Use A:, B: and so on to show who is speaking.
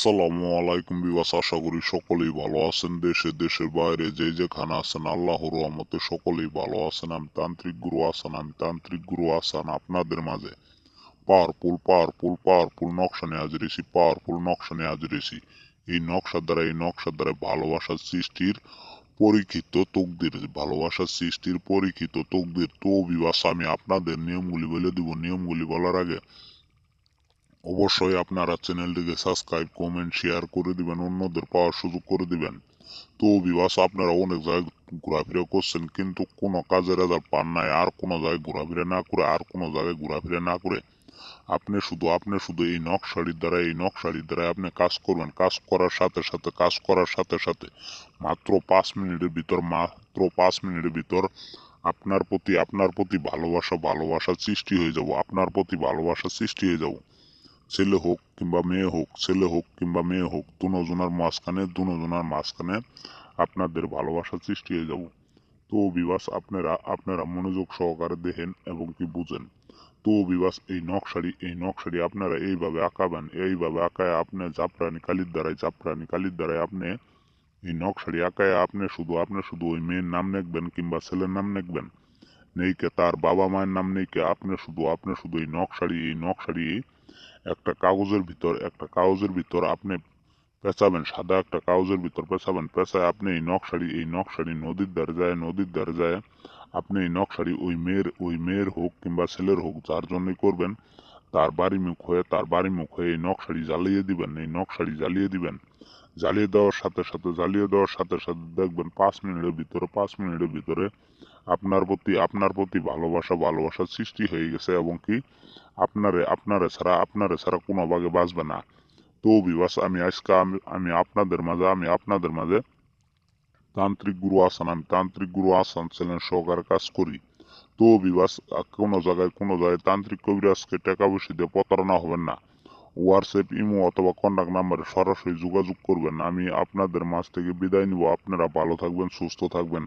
A: আসসালামু আলাইকুম বিবাস, আশা করি সকলেই ভালো আছেন। দেশে দেশের বাইরে যে যেখানে আছেন আল্লাহর রহমতে সকলেই ভালো আছেন। আমি তান্ত্রিক গুরু আসান আপনাদের মাঝে পাওয়ারফুল নকশা নিয়ে হাজির হয়েছি। এই নকশার দ্বারা ভালোবাসার সৃষ্টির পরীক্ষিত তকদির। তো বিবাস, আমি আপনাদের নিয়মগুলি বলে দিব। নিয়মগুলি বলার আগে অবশ্যই আপনারা চ্যানেলটিকে সাবস্ক্রাইব, কমেন্ট, শেয়ার করে দিবেন, অন্যদের পাওয়ার সুযোগ করে দিবেন। তো বিবাস, আপনারা অনেক জায়গায় ঘোরাফেরা করছেন কিন্তু কোনো কাজের রেজাল্ট পান নাই। আর কোনো জায়গায় ঘোরাফেরা না করে আপনি শুধু এই নকশাটির দ্বারা আপনি কাজ করার সাথে সাথে মাত্র 5 মিনিটের ভিতর আপনার প্রতি ভালোবাসার সৃষ্টি হয়ে যাব। ছেলে হোক কিংবা মেয়ে হোক, দুজনার মাঝখানে আপনাদের ভালোবাসার সৃষ্টি হয়ে যাব। তো বিবাস, আপনারা মনোযোগ সহকারে দেখেন এবং কি বুঝেন। তো বিবাস, এই নকশাটি আপনারা এইভাবে আঁকাবেন। এইভাবে আঁকায় আপনি জাফরানি কালির দ্বারাই আপনি এই নকশাটি আঁকায় আপনি শুধু ওই মেয়ের নাম লিখবেন কিংবা ছেলের নাম লিখবেন। নেইকে তার বাবা মায়ের নাম নেইকে আপনি শুধু এই নকশাটি একটা কাগজের ভিতর আপনি পেঁচাবেন। সাদা একটা কাগজের ভিতর পেঁচাবেন। পেঁচায় আপনি এই নকশাটি নদীর ধারে যায় আপনি এই নকশাটি ওই মেয়ের হোক কিংবা ছেলের হোক, যার জন্যই করবেন, তার বাড়ি মুখ হয়ে এই নকশাটি জ্বালিয়ে দিবেন। জ্বালিয়ে দেওয়ার সাথে সাথে দেখবেন 5 মিনিটের ভিতরে আপনার প্রতি ভালোবাসার সৃষ্টি হয়ে গেছে এবং কি আপনারে ছাড়া কোনো ভাগে বাঁচবে না। তো বিবাস, আমি আপনাদের মাঝে তান্ত্রিক গুরু আসান চ্যানেল সহকারে কাজ করি। তো বিবাস, কোনো জায়গায় তান্ত্রিক কবিরাজকে টাকা পয়সা দিয়ে প্রতারণা হবেন না। হোয়াটসঅ্যাপ, ইমো অথবা কন্ট্যাক্ট নাম্বারে সরাসরি যোগাযোগ করবেন। আমি আপনাদের মাঝ থেকে বিদায় নিব। আপনারা ভালো থাকবেন, সুস্থ থাকবেন।